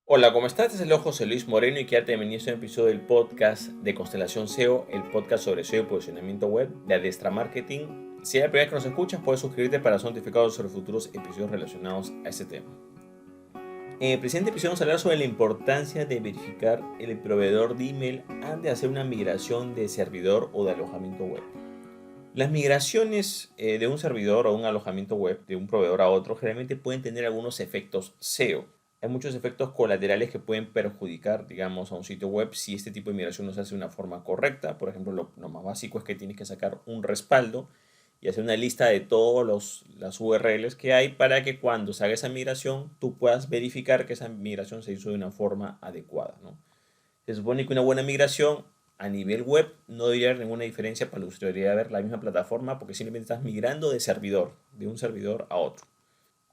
Hola, ¿cómo estás? Este es el José Luis Moreno y quédate bienvenido a este episodio del podcast de Constelación SEO, el podcast sobre SEO y posicionamiento web de Adestra Marketing. Si es la primera vez que nos escuchas, puedes suscribirte para ser notificado sobre futuros episodios relacionados a este tema. En el presente episodio vamos a hablar sobre la importancia de verificar el proveedor de email antes de hacer una migración de servidor o de alojamiento web. Las migraciones de un servidor o un alojamiento web de un proveedor a otro generalmente pueden tener algunos efectos SEO. Hay muchos efectos colaterales que pueden perjudicar, digamos, a un sitio web si este tipo de migración no se hace de una forma correcta. Por ejemplo, lo más básico es que tienes que sacar un respaldo y hacer una lista de todas las URLs que hay para que cuando se haga esa migración tú puedas verificar que esa migración se hizo de una forma adecuada, ¿no? Se supone que una buena migración a nivel web no debería haber ninguna diferencia para el usuario, debería haber la misma plataforma porque simplemente estás migrando de servidor, de un servidor a otro.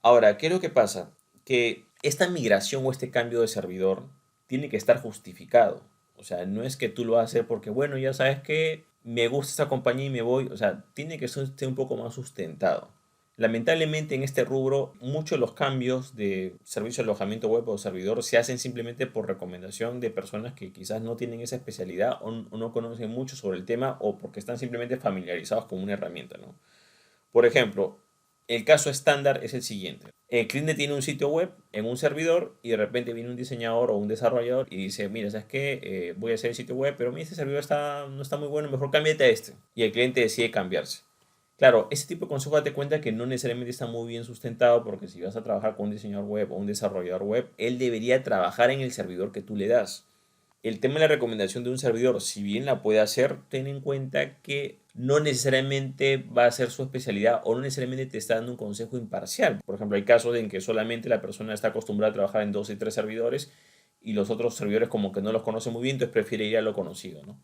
Ahora, ¿qué es lo que pasa? Que esta migración o este cambio de servidor tiene que estar justificado. O sea, no es que tú lo haces porque, bueno, ya sabes que me gusta esta compañía y me voy. O sea, tiene que ser un poco más sustentado. Lamentablemente en este rubro, muchos de los cambios de servicio de alojamiento web o servidor se hacen simplemente por recomendación de personas que quizás no tienen esa especialidad o no conocen mucho sobre el tema o porque están simplemente familiarizados con una herramienta, ¿no? Por ejemplo, el caso estándar es el siguiente. El cliente tiene un sitio web en un servidor y de repente viene un diseñador o un desarrollador y dice, mira, ¿sabes qué? Voy a hacer el sitio web, pero mira, este servidor no está muy bueno, mejor cámbiate a este. Y el cliente decide cambiarse. Claro, ese tipo de consejo date cuenta que no necesariamente está muy bien sustentado porque si vas a trabajar con un diseñador web o un desarrollador web, él debería trabajar en el servidor que tú le das. El tema de la recomendación de un servidor, si bien la puede hacer, ten en cuenta que no necesariamente va a ser su especialidad o no necesariamente te está dando un consejo imparcial. Por ejemplo, hay casos en que solamente la persona está acostumbrada a trabajar en dos y tres servidores y los otros servidores como que no los conoce muy bien, entonces prefiere ir a lo conocido, ¿no?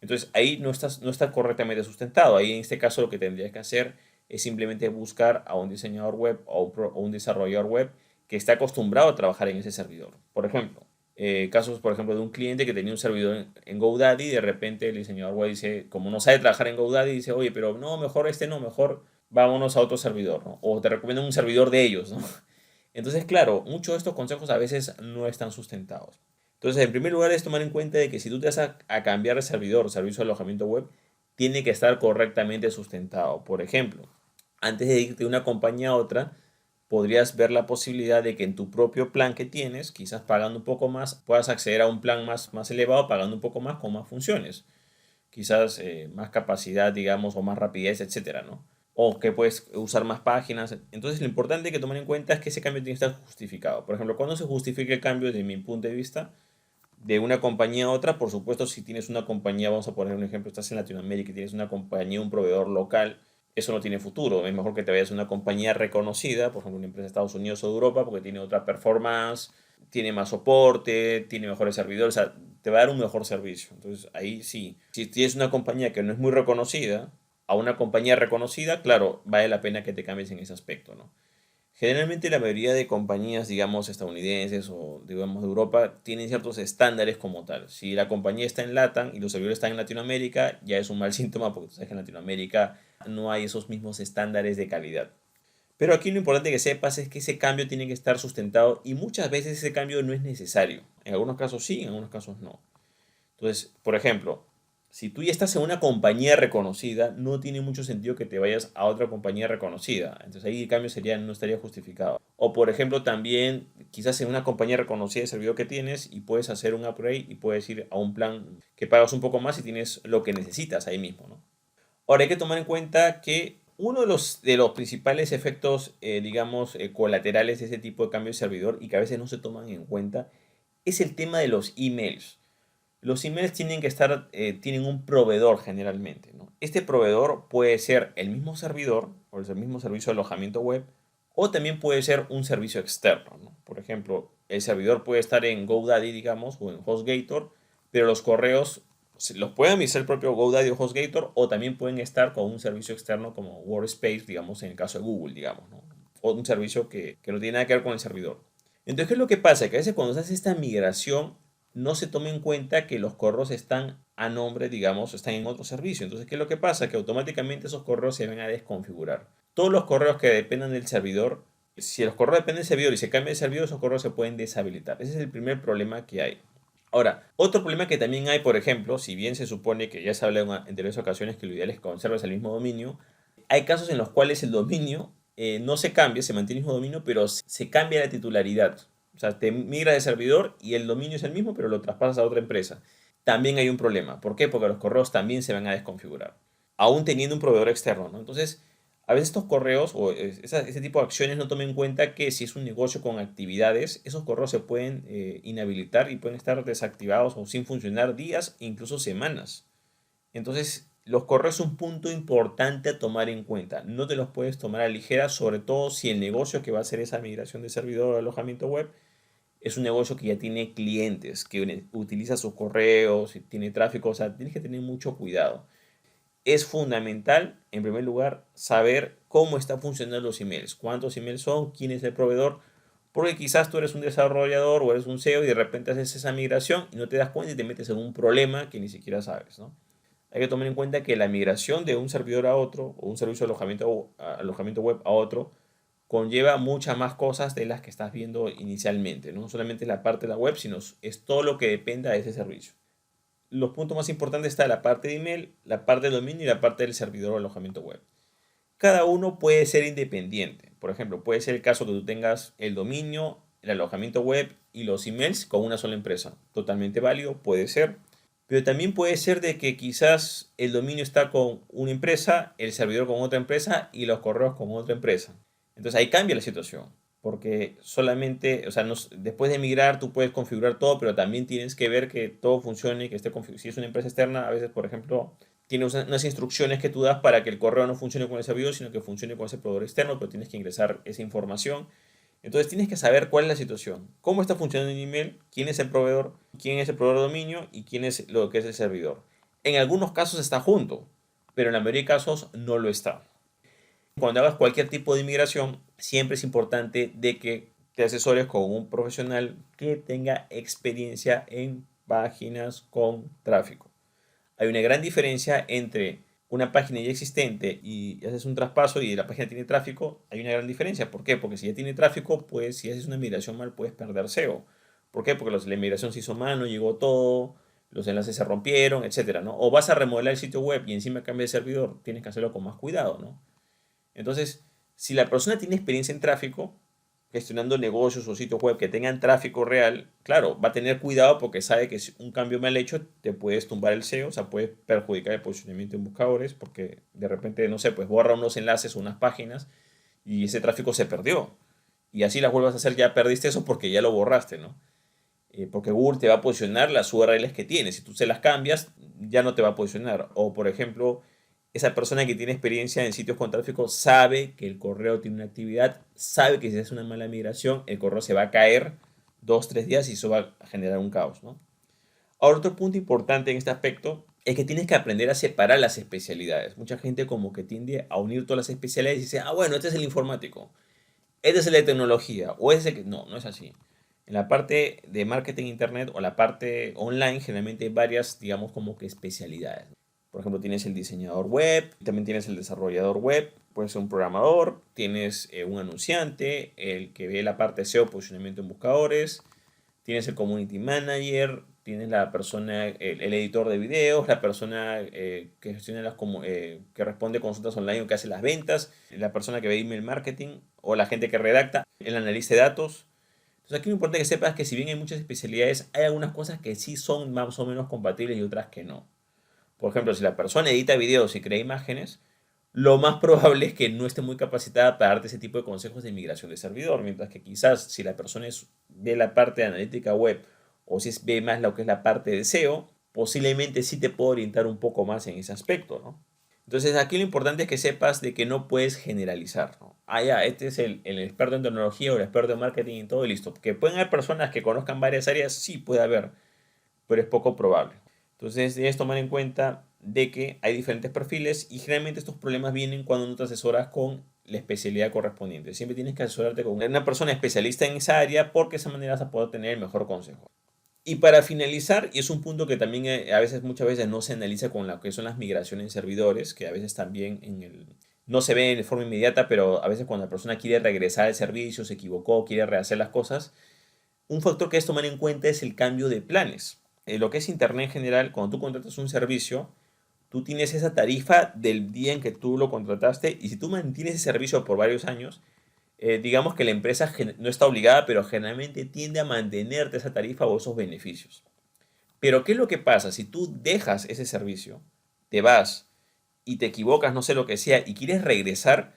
Entonces ahí no está correctamente sustentado. Ahí en este caso lo que tendrías que hacer es simplemente buscar a un diseñador web o un desarrollador web que esté acostumbrado a trabajar en ese servidor. Por ejemplo, casos, por ejemplo, de un cliente que tenía un servidor en GoDaddy y de repente el diseñador web dice, como no sabe trabajar en GoDaddy, dice, oye, pero no, mejor este no, mejor vámonos a otro servidor, ¿no? O te recomiendo un servidor de ellos, ¿no? Entonces, claro, muchos de estos consejos a veces no están sustentados. Entonces, en primer lugar es tomar en cuenta de que si tú te vas a cambiar de servidor o servicio de alojamiento web, tiene que estar correctamente sustentado. Por ejemplo, antes de irte de una compañía a otra, podrías ver la posibilidad de que en tu propio plan que tienes, quizás pagando un poco más, puedas acceder a un plan más elevado, pagando un poco más con más funciones. Quizás más capacidad, digamos, o más rapidez, etcétera, ¿no? O que puedes usar más páginas. Entonces, lo importante que tomar en cuenta es que ese cambio tiene que estar justificado. Por ejemplo, cuando se justifique el cambio, desde mi punto de vista, de una compañía a otra, por supuesto, si tienes una compañía, vamos a poner un ejemplo, estás en Latinoamérica y tienes una compañía, un proveedor local, eso no tiene futuro. Es mejor que te vayas a una compañía reconocida, por ejemplo, una empresa de Estados Unidos o de Europa, porque tiene otra performance, tiene más soporte, tiene mejores servidores, o sea, te va a dar un mejor servicio. Entonces, ahí sí, si tienes una compañía que no es muy reconocida, a una compañía reconocida, claro, vale la pena que te cambies en ese aspecto, ¿no? Generalmente la mayoría de compañías, digamos, estadounidenses o, digamos, de Europa, tienen ciertos estándares como tal. Si la compañía está en LATAM y los servidores están en Latinoamérica, ya es un mal síntoma porque tú sabes que en Latinoamérica no hay esos mismos estándares de calidad. Pero aquí lo importante que sepas es que ese cambio tiene que estar sustentado y muchas veces ese cambio no es necesario. En algunos casos sí, en algunos casos no. Entonces, por ejemplo, si tú ya estás en una compañía reconocida, no tiene mucho sentido que te vayas a otra compañía reconocida. Entonces ahí el cambio no estaría justificado. O por ejemplo, también quizás en una compañía reconocida de servidor que tienes y puedes hacer un upgrade y puedes ir a un plan que pagas un poco más y tienes lo que necesitas ahí mismo, ¿no? Ahora hay que tomar en cuenta que uno de los principales efectos, digamos, colaterales de ese tipo de cambio de servidor y que a veces no se toman en cuenta es el tema de los emails. Los emails tienen que estar, tienen un proveedor generalmente, ¿no? Este proveedor puede ser el mismo servidor o el mismo servicio de alojamiento web o también puede ser un servicio externo, ¿no? Por ejemplo, el servidor puede estar en GoDaddy, digamos, o en HostGator, pero los correos los puede administrar el propio GoDaddy o HostGator o también pueden estar con un servicio externo como Workspace, digamos, en el caso de Google, digamos, ¿no? O un servicio que no tiene nada que ver con el servidor. Entonces, ¿qué es lo que pasa? Que a veces cuando se hace esta migración no se toma en cuenta que los correos están a nombre, digamos, están en otro servicio. Entonces, ¿qué es lo que pasa? Que automáticamente esos correos se van a desconfigurar. Todos los correos que dependan del servidor Si los correos dependen del servidor y se cambia de servidor, esos correos se pueden deshabilitar. Ese es el primer problema que hay. Ahora, otro problema que también hay, por ejemplo, si bien se supone que ya se ha hablado en anteriores ocasiones que lo ideal es que conserves el mismo dominio, hay casos en los cuales el dominio no se cambia, se mantiene el mismo dominio, pero se cambia la titularidad. O sea, te migra de servidor y el dominio es el mismo, pero lo traspasas a otra empresa. También hay un problema. ¿Por qué? Porque los correos también se van a desconfigurar, aún teniendo un proveedor externo, ¿no? Entonces, a veces estos correos o ese tipo de acciones no tomen en cuenta que si es un negocio con actividades, esos correos se pueden inhabilitar y pueden estar desactivados o sin funcionar días, incluso semanas. Entonces, los correos son un punto importante a tomar en cuenta. No te los puedes tomar a ligera, sobre todo si el negocio que va a hacer esa migración de servidor o alojamiento web es un negocio que ya tiene clientes, que utiliza sus correos y tiene tráfico. O sea, tienes que tener mucho cuidado. Es fundamental, en primer lugar, saber cómo están funcionando los emails, cuántos emails son, quién es el proveedor, porque quizás tú eres un desarrollador o eres un SEO y de repente haces esa migración y no te das cuenta y te metes en un problema que ni siquiera sabes, ¿no? Hay que tomar en cuenta que la migración de un servidor a otro o un servicio de alojamiento web a otro conlleva muchas más cosas de las que estás viendo inicialmente. No solamente la parte de la web, sino es todo lo que dependa de ese servicio. Los puntos más importantes está la parte de email, la parte del dominio y la parte del servidor o alojamiento web. Cada uno puede ser independiente. Por ejemplo, puede ser el caso que tú tengas el dominio, el alojamiento web y los emails con una sola empresa. Totalmente válido, puede ser. Pero también puede ser de que quizás el dominio está con una empresa, el servidor con otra empresa y los correos con otra empresa. Entonces ahí cambia la situación, porque solamente, o sea, después de migrar tú puedes configurar todo, pero también tienes que ver que todo funcione, que esté configurado. Si es una empresa externa, a veces, por ejemplo, tiene unas instrucciones que tú das para que el correo no funcione con el servidor, sino que funcione con ese proveedor externo, pero tienes que ingresar esa información. Entonces tienes que saber cuál es la situación, cómo está funcionando el email, quién es el proveedor, quién es el proveedor de dominio y quién es lo que es el servidor. En algunos casos está junto, pero en la mayoría de casos no lo está. Cuando hagas cualquier tipo de migración, siempre es importante de que te asesores con un profesional que tenga experiencia en páginas con tráfico. Hay una gran diferencia entre una página ya existente y haces un traspaso y la página tiene tráfico. Hay una gran diferencia. ¿Por qué? Porque si ya tiene tráfico, pues si haces una migración mal, puedes perder SEO. ¿Por qué? Porque la migración se hizo mal, no llegó todo, los enlaces se rompieron, etcétera, ¿no? O vas a remodelar el sitio web y encima cambia de servidor, tienes que hacerlo con más cuidado, ¿no? Entonces, si la persona tiene experiencia en tráfico, gestionando negocios o sitios web que tengan tráfico real, claro, va a tener cuidado porque sabe que si un cambio mal hecho te puedes tumbar el SEO, o sea, puede perjudicar el posicionamiento en buscadores porque de repente, no sé, pues borra unos enlaces o unas páginas y ese tráfico se perdió. Y así las vuelvas a hacer, ya perdiste eso porque ya lo borraste, ¿no? Porque Google te va a posicionar las URLs que tienes. Si tú se las cambias, ya no te va a posicionar. O, por ejemplo, esa persona que tiene experiencia en sitios con tráfico sabe que el correo tiene una actividad, sabe que si hace una mala migración, el correo se va a caer 2, 3 días y eso va a generar un caos, ¿no? Ahora, otro punto importante en este aspecto es que tienes que aprender a separar las especialidades. Mucha gente como que tiende a unir todas las especialidades y dice, ah, bueno, este es el informático, este es el de tecnología, o este es el que... No, no es así. En la parte de marketing internet o la parte online, generalmente hay varias, digamos, como que especialidades. Por ejemplo, tienes el diseñador web, también tienes el desarrollador web, puedes ser un programador, tienes un anunciante, el que ve la parte SEO, posicionamiento en buscadores, tienes el community manager, tienes la persona, el editor de videos, la persona que gestiona que responde consultas online o que hace las ventas, la persona que ve email marketing o la gente que redacta, el analista de datos. Entonces aquí lo importante que sepas que si bien hay muchas especialidades, hay algunas cosas que sí son más o menos compatibles y otras que no. Por ejemplo, si la persona edita videos y crea imágenes, lo más probable es que no esté muy capacitada para darte ese tipo de consejos de migración de servidor, mientras que quizás si la persona ve la parte de analítica web o si ve más lo que es la parte de SEO, posiblemente sí te puedo orientar un poco más en ese aspecto, ¿no? Entonces aquí lo importante es que sepas de que no puedes generalizar, ¿no? Ah, ya, este es el experto en tecnología o el experto en marketing y todo y listo. Que pueden haber personas que conozcan varias áreas, sí puede haber, pero es poco probable. Entonces debes tomar en cuenta de que hay diferentes perfiles y generalmente estos problemas vienen cuando no te asesoras con la especialidad correspondiente. Siempre tienes que asesorarte con una persona especialista en esa área porque de esa manera vas a poder tener el mejor consejo. Y para finalizar, y es un punto que también muchas veces no se analiza con lo que son las migraciones en servidores, que a veces también no se ve de forma inmediata, pero a veces cuando la persona quiere regresar al servicio, se equivocó, quiere rehacer las cosas, un factor que es tomar en cuenta es el cambio de planes. Lo que es Internet en general, cuando tú contratas un servicio, tú tienes esa tarifa del día en que tú lo contrataste y si tú mantienes ese servicio por varios años, digamos que la empresa no está obligada, pero generalmente tiende a mantenerte esa tarifa o esos beneficios. Pero ¿qué es lo que pasa? Si tú dejas ese servicio, te vas y te equivocas, no sé lo que sea, y quieres regresar,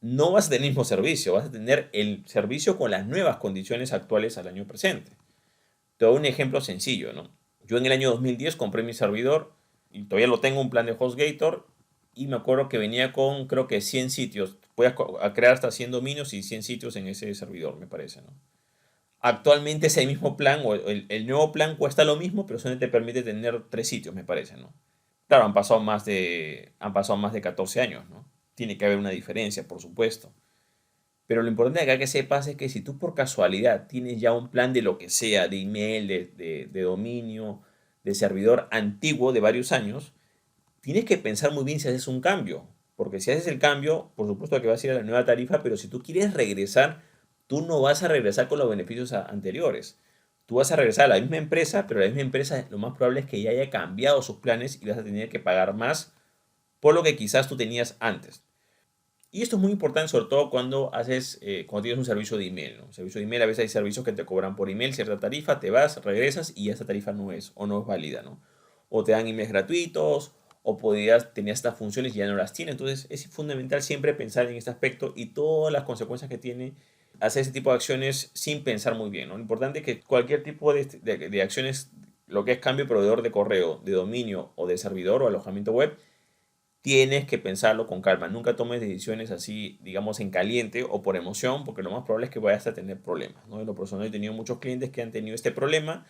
no vas a tener el mismo servicio, vas a tener el servicio con las nuevas condiciones actuales al año presente. Te doy un ejemplo sencillo, ¿no? Yo en el año 2010 compré mi servidor y todavía lo tengo, un plan de HostGator, y me acuerdo que venía con, creo que 100 sitios. Voy a crear hasta 100 dominios y 100 sitios en ese servidor, me parece, ¿no? Actualmente ese mismo plan, o el nuevo plan cuesta lo mismo, pero solamente te permite tener 3 sitios, me parece, ¿no? Claro, han pasado más de 14 años, ¿no? Tiene que haber una diferencia, por supuesto. Pero lo importante acá que sepas es que si tú por casualidad tienes ya un plan de lo que sea, de email, de dominio, de servidor antiguo de varios años, tienes que pensar muy bien si haces un cambio. Porque si haces el cambio, por supuesto que vas a ir a la nueva tarifa, pero si tú quieres regresar, tú no vas a regresar con los beneficios anteriores. Tú vas a regresar a la misma empresa, pero la misma empresa lo más probable es que ya haya cambiado sus planes y vas a tener que pagar más por lo que quizás tú tenías antes. Y esto es muy importante, sobre todo cuando tienes un servicio de email, ¿no? Un servicio de email, a veces hay servicios que te cobran por email cierta tarifa, te vas, regresas y esa tarifa no es o no es válida, ¿no? O te dan emails gratuitos, o tenías estas funciones y ya no las tienes. Entonces es fundamental siempre pensar en este aspecto y todas las consecuencias que tiene hacer ese tipo de acciones sin pensar muy bien, ¿no? Lo importante es que cualquier tipo de acciones, lo que es cambio de proveedor de correo, de dominio o de servidor o alojamiento web, tienes que pensarlo con calma. Nunca tomes decisiones así, digamos, en caliente o por emoción, porque lo más probable es que vayas a tener problemas, ¿no? En lo personal he tenido muchos clientes que han tenido este problema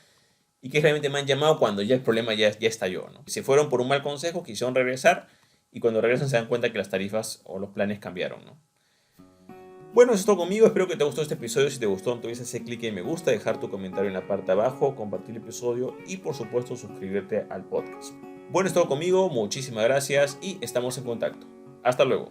y que realmente me han llamado cuando ya el problema ya estalló, ¿no? Se fueron por un mal consejo, quisieron regresar y cuando regresan se dan cuenta que las tarifas o los planes cambiaron, ¿no? Bueno, eso es todo conmigo. Espero que te gustó este episodio. Si te gustó, entonces hacer clic en me gusta, dejar tu comentario en la parte de abajo, compartir el episodio y por supuesto suscribirte al podcast. Bueno, es todo conmigo. Muchísimas gracias y estamos en contacto. Hasta luego.